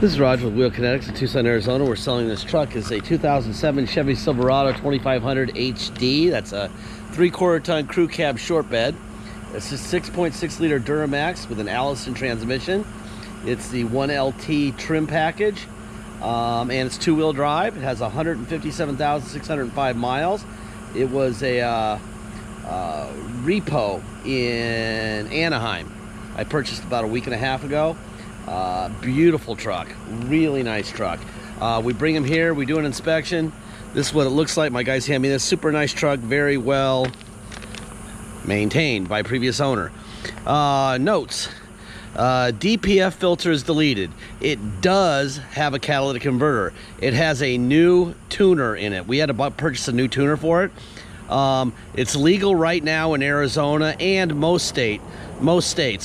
This is Roger with Wheel Kinetics in Tucson, Arizona. We're selling this truck. It's a 2007 Chevy Silverado 2500 HD. That's a 3/4 ton crew cab short bed. It's a 6.6 liter Duramax with an Allison transmission. It's the 1LT trim package, and it's two-wheel drive. It has 157,605 miles. It was a repo in Anaheim. I purchased about a week and a half ago. Beautiful truck, really nice truck. We bring them here, we do an inspection. This is what it looks like. My guys hand me this. Super nice truck, very well maintained by previous owner. Notes: DPF filter is deleted. It does have a catalytic converter. It has a new tuner in it. We had to purchase a new tuner for it. It's legal right now in Arizona and most states.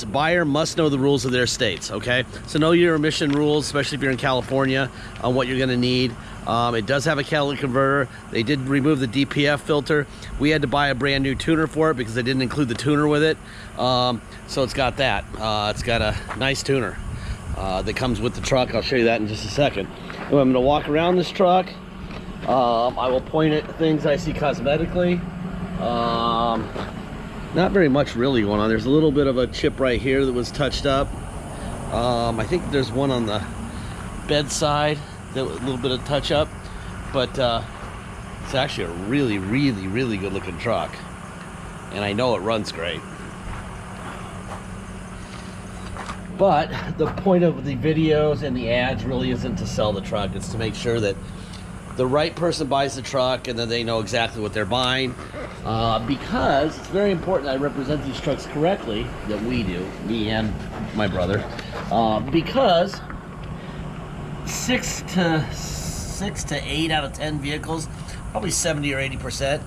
Buyer must know the rules of their states, okay? So know your emission rules, especially if you're in California, on what you're gonna need. It does have a catalytic converter. They did remove the DPF filter. We had to buy a brand new tuner for it because they didn't include the tuner with it. So it's got that. It's got a nice tuner that comes with the truck. I'll show you that in just a second. Anyway, I'm gonna walk around this truck. I will point at things I see cosmetically. Not very much really going on. There's a little bit of a chip right here that was touched up. I think there's one on the bedside, that was a little bit of touch up, but it's actually a really, really, really good looking truck. And I know it runs great. But the point of the videos and the ads really isn't to sell the truck. It's to make sure that the right person buys the truck and then they know exactly what they're buying, because it's very important I represent these trucks correctly, that we do, me and my brother, because 6 to 8 out of 10 vehicles, probably 70 or 80%,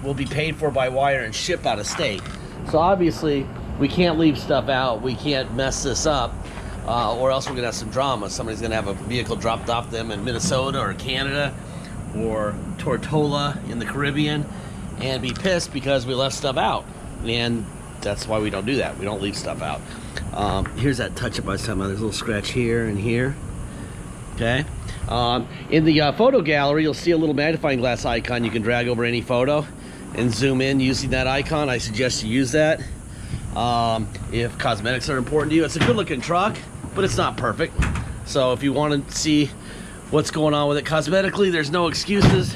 will be paid for by wire and shipped out of state. So obviously we can't leave stuff out, we can't mess this up, or else we're gonna have some drama. Somebody's gonna have a vehicle dropped off them in Minnesota or Canada or Tortola in the Caribbean and be pissed because we left stuff out. And that's why we don't do that. We don't leave stuff out. Here's that touch up I was talking about. There's a little scratch here and here. Okay. In the photo gallery, you'll see a little magnifying glass icon. You can drag over any photo and zoom in using that icon. I suggest you use that if cosmetics are important to you. It's a good looking truck, but it's not perfect. So if you want to see what's going on with it cosmetically, there's no excuses.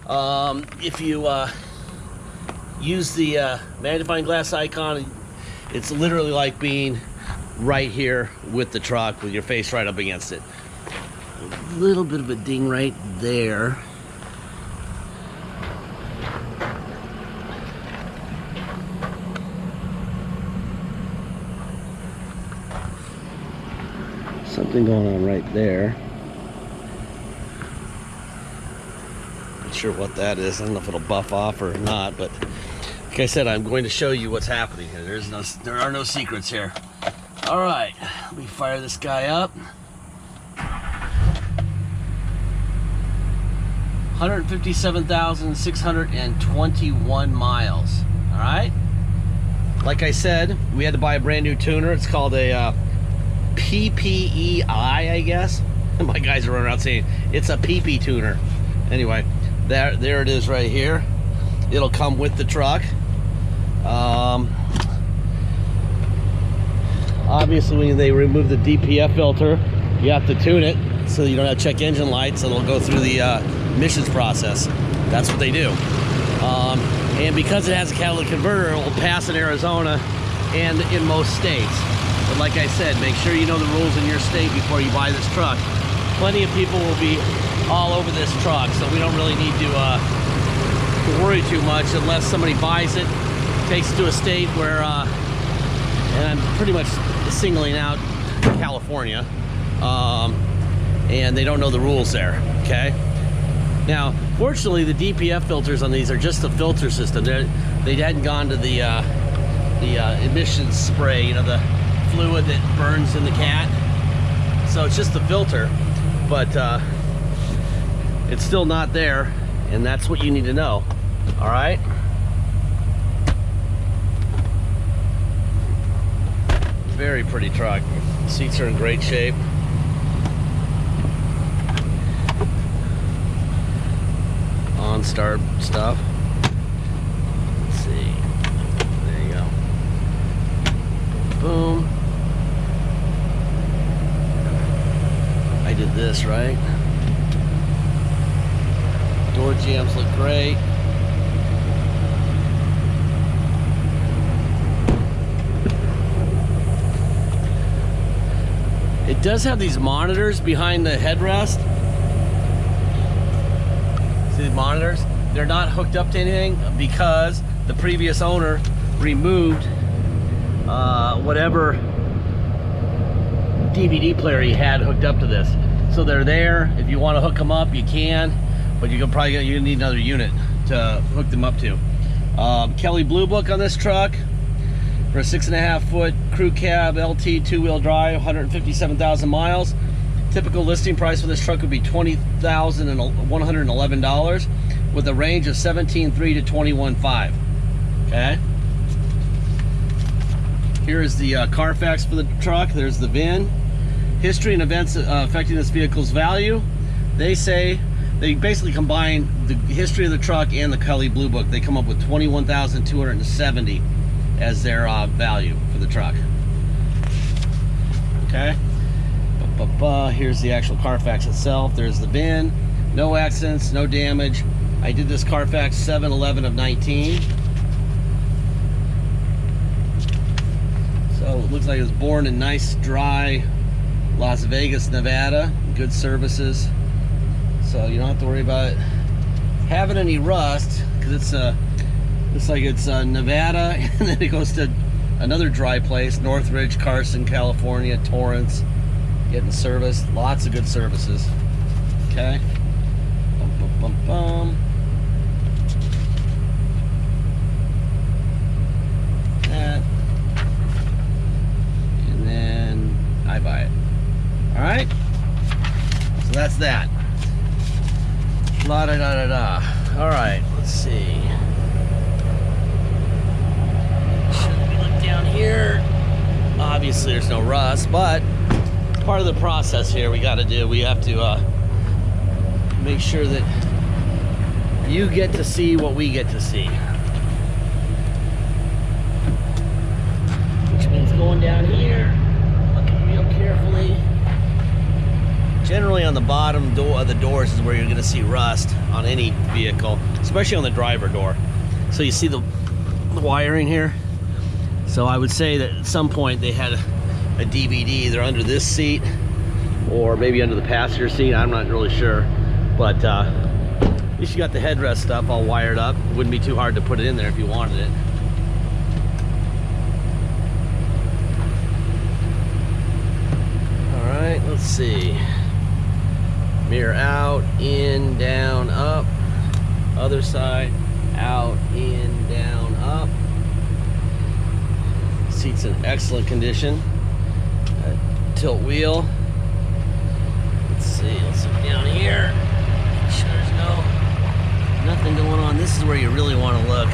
If you use the magnifying glass icon, it's literally like being right here with the truck with your face right up against it. A little bit of a ding right there. Something going on right there. Not sure what that is. I don't know if it'll buff off or not, but like I said, I'm going to show you what's happening here. There are no secrets here. All right, let me fire this guy up. 157,621 miles. All right. Like I said, we had to buy a brand new tuner. It's called a PPEI, I guess. My guys are running around saying it's a PP tuner. Anyway, there it is right here. It'll come with the truck. Obviously, when they remove the DPF filter, you have to tune it so you don't have check engine lights. It'll go through the emissions process. That's what they do. And because it has a catalytic converter, it will pass in Arizona and in most states. But like I said, make sure you know the rules in your state before you buy this truck. Plenty of people will be all over this truck, so we don't really need to worry too much unless somebody buys it, takes it to a state where, and I'm pretty much singling out California, and they don't know the rules there, okay? Now, fortunately, the DPF filters on these are just the filter system. They hadn't gone to the emissions spray, you know, the fluid that burns in the cat. So it's just the filter, but it's still not there, and that's what you need to know. All right. Very pretty truck. Seats are in great shape. OnStar stuff. Let's see. There you go. Boom. I did this right. Door jambs look great. It does have these monitors behind the headrest. See the monitors? They're not hooked up to anything because the previous owner removed whatever DVD player he had hooked up to this. So they're there. If you want to hook them up, you can, but you need another unit to hook them up to. Kelly Blue Book on this truck for a 6.5 foot crew cab LT 2-wheel drive, 157,000 miles. Typical listing price for this truck would be $20,111 with a range of 17.3 to 21.5. Okay. Here is the Carfax for the truck. There's the VIN. History and events affecting this vehicle's value. They say they basically combine the history of the truck and the Kelly Blue Book. They come up with $21,270 as their value for the truck. Okay. Here's the actual Carfax itself. There's the VIN. No accidents, no damage. I did this Carfax 7/11 of 19. So it looks like it was born in nice, dry Las Vegas, Nevada. Good services. So you don't have to worry about it having any rust, because it's looks like it's Nevada, and then it goes to another dry place, Northridge, Carson, California, Torrance, getting service. Lots of good services. Okay. Bum, bum, bum, bum. That. And then I buy it. All right. So that's that. La da da da da. All right. Let's see. Down here, obviously there's no rust, but part of the process here we have to make sure that you get to see what we get to see, which means going down here, looking real carefully. Generally on the bottom door of the doors is where you're going to see rust on any vehicle, especially on the driver door. So you see the wiring here. So I would say that at some point they had a DVD either under this seat or maybe under the passenger seat. I'm not really sure, but at least you got the headrest stuff all wired up. It wouldn't be too hard to put it in there if you wanted it. All right, let's see. Mirror out, in, down, up. Other side, out, in, down, up. Seat's in excellent condition. Tilt wheel. Let's see, let's look down here. Make sure there's nothing going on. This is where you really want to look,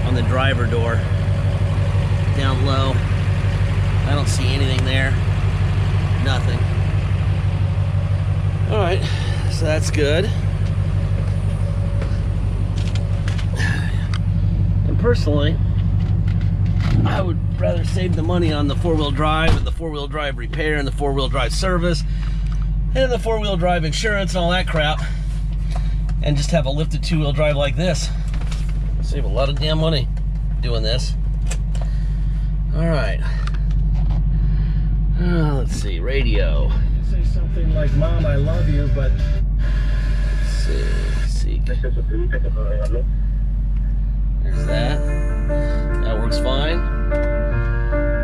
on the driver door. Down low. I don't see anything there. Nothing. All right, so that's good. And personally, I would rather save the money on the four-wheel drive and the four-wheel drive repair and the four-wheel drive service and the four-wheel drive insurance and all that crap, and just have a lifted two-wheel drive like this. Save a lot of damn money doing this. All right. Let's see, radio. Say something like, "Mom, I love you," but let's see. There's that. That works fine.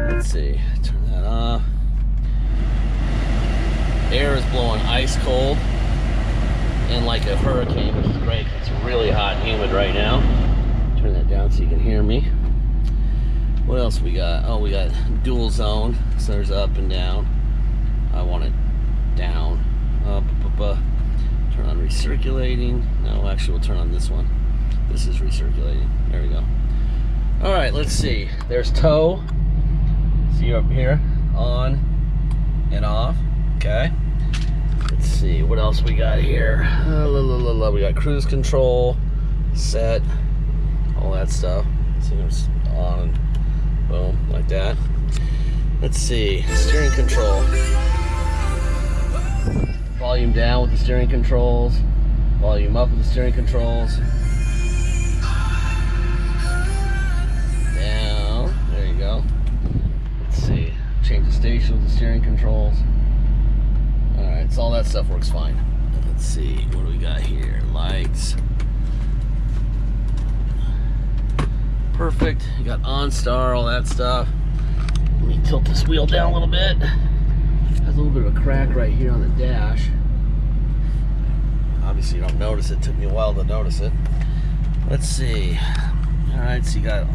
Let's see. Turn that off. Air is blowing ice cold and like a hurricane, which is great. It's really hot and humid right now. Turn that down so you can hear me. What else we got? Oh, we got dual zone. So there's up and down. I want it down. Up, up, up. Turn on recirculating. No, actually we'll turn on this one. This is recirculating. There we go. All right, let's see. There's tow. See up here, on and off. Okay. Let's see what else we got here. We got cruise control, set, all that stuff. Seems on, boom, like that. Let's see, steering control. Volume down with the steering controls. Volume up with the steering controls. Down, there you go. Let's see, change the station with the steering controls. Alright, so all that stuff works fine. Let's see, what do we got here? Lights. Perfect. You got OnStar, all that stuff. Let me tilt this wheel down a little bit. Has a little bit of a crack right here on the dash. Obviously you don't notice it. Took me a while to notice it. Let's see. Alright, so you got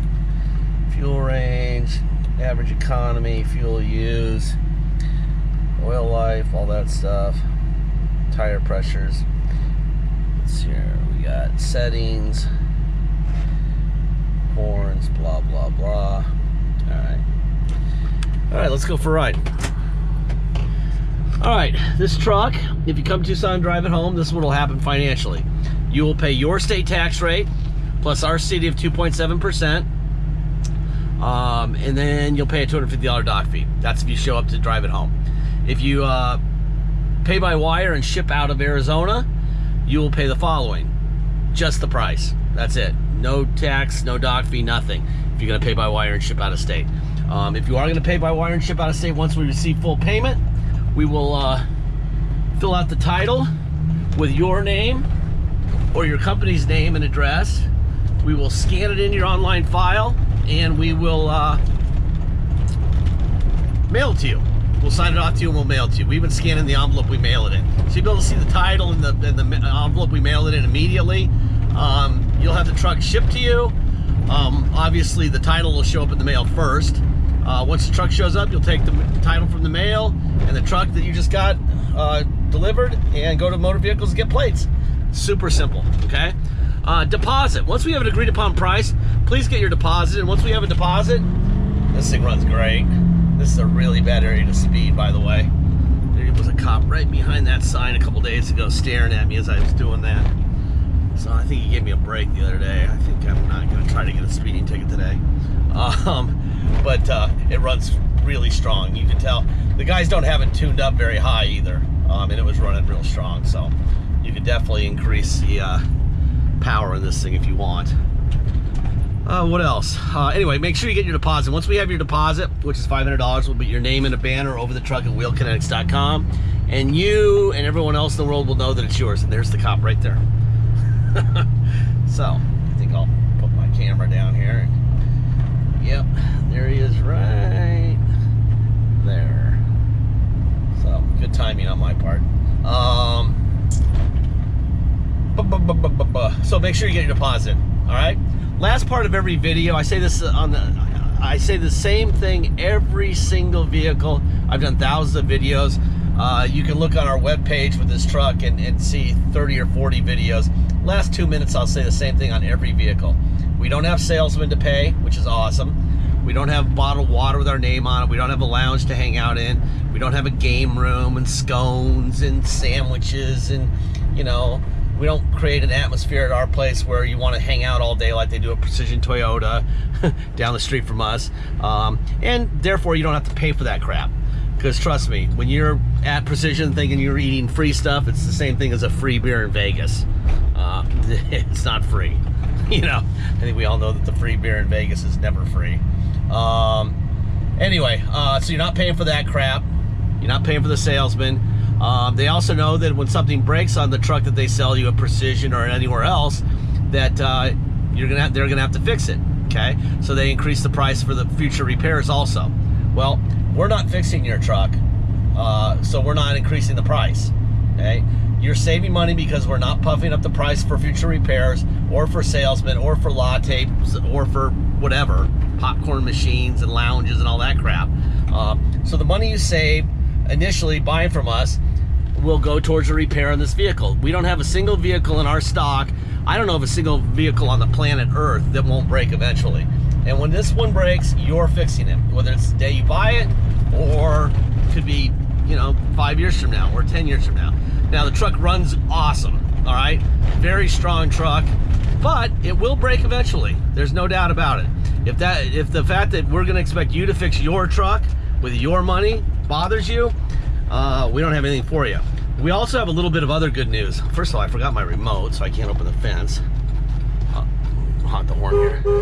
fuel range, average economy, fuel use, oil life, all that stuff, tire pressures. Let's see here. We got settings, horns, blah, blah, blah. Alright, let's go for a ride. Alright, this truck, if you come to Tucson and drive it home, this is what will happen financially. You will pay your state tax rate, plus our city of 2.7%, and then you'll pay a $250 dock fee. That's if you show up to drive it home. If you pay by wire and ship out of Arizona, you will pay the following. Just the price. That's it. No tax, no dock fee, nothing. If you're going to pay by wire and ship out of state. If you are going to pay by wire and ship out of state, once we receive full payment, we will fill out the title with your name or your company's name and address. We will scan it in your online file, and we will mail it to you. We'll sign it off to you and we'll mail it to you. We even scan in the envelope we mail it in. So you'll be able to see the title and the envelope we mail it in immediately. You'll have the truck shipped to you. Obviously the title will show up in the mail first. Once the truck shows up, you'll take the title from the mail and the truck that you just got delivered and go to motor vehicles and get plates. Super simple, okay? Deposit. Once we have an agreed upon price, please get your deposit. And once we have a deposit, this thing runs great. This is a really bad area to speed, by the way. There was a cop right behind that sign a couple days ago staring at me as I was doing that. So I think he gave me a break the other day. I think I'm not going to try to get a speeding ticket today. But it runs really strong. You can tell the guys don't have it tuned up very high either, and it was running real strong. So you could definitely increase the power in this thing if you want. What else? Anyway, make sure you get your deposit. Once we have your deposit, which is $500, we'll put your name in a banner over the truck at wheelkinetics.com, and you and everyone else in the world will know that it's yours. And there's the cop right there. So I think I'll put my camera down here. Yep, there he is right there. So good timing on my part. So make sure you get your deposit. All right. Last part of every video, I say this I say the same thing every single vehicle. I've done thousands of videos. You can look on our webpage with this truck and see 30 or 40 videos. Last 2 minutes, I'll say the same thing on every vehicle. We don't have salesmen to pay, which is awesome. We don't have bottled water with our name on it. We don't have a lounge to hang out in. We don't have a game room and scones and sandwiches and, you know, we don't create an atmosphere at our place where you want to hang out all day like they do at Precision Toyota down the street from us. And therefore, you don't have to pay for that crap. Because trust me, when you're at Precision thinking you're eating free stuff, it's the same thing as a free beer in Vegas. It's not free. You know, I think we all know that the free beer in Vegas is never free. Anyway, so you're not paying for that crap. You're not paying for the salesman. They also know that when something breaks on the truck that they sell you at Precision or anywhere else, that they're gonna have to fix it. Okay, so they increase the price for the future repairs also. Well, we're not fixing your truck, so we're not increasing the price. Okay, you're saving money because we're not puffing up the price for future repairs or for salesmen or for lattes or for whatever, popcorn machines and lounges and all that crap. So the money you save initially buying from us will go towards a repair on this vehicle. We don't have a single vehicle in our stock. I don't know of a single vehicle on the planet Earth that won't break eventually. And when this one breaks, you're fixing it. Whether it's the day you buy it or it could be, you know, 5 years from now or 10 years from now. Now the truck runs awesome, all right? Very strong truck, but it will break eventually. There's no doubt about it. If the fact that we're gonna expect you to fix your truck with your money bothers you, we don't have anything for you. We also have a little bit of other good news. First of all, I forgot my remote, so I can't open the fence. Honk the horn here.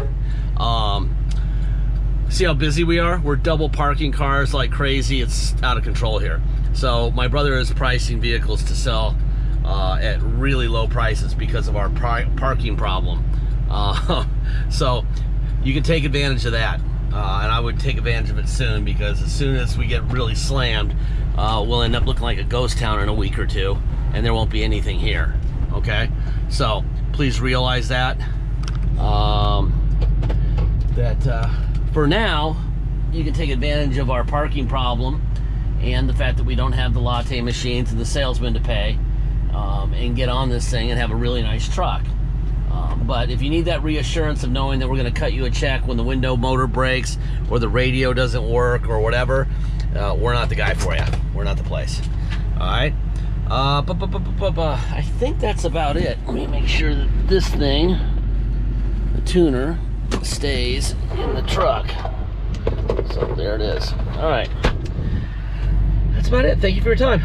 See how busy we are? We're double parking cars like crazy. It's out of control here. So my brother is pricing vehicles to sell at really low prices because of our parking problem. So you can take advantage of that. And I would take advantage of it soon, because as soon as we get really slammed, we'll end up looking like a ghost town in a week or two, and there won't be anything here, okay? So please realize that. For now, you can take advantage of our parking problem and the fact that we don't have the latte machines and the salesman to pay, and get on this thing and have a really nice truck. But if you need that reassurance of knowing that we're going to cut you a check when the window motor breaks or the radio doesn't work or whatever, we're not the guy for you. We're not the place. All right. I think that's about it. Let me make sure that this thing, the tuner, stays in the truck. So there it is. All right. That's about it. Thank you for your time.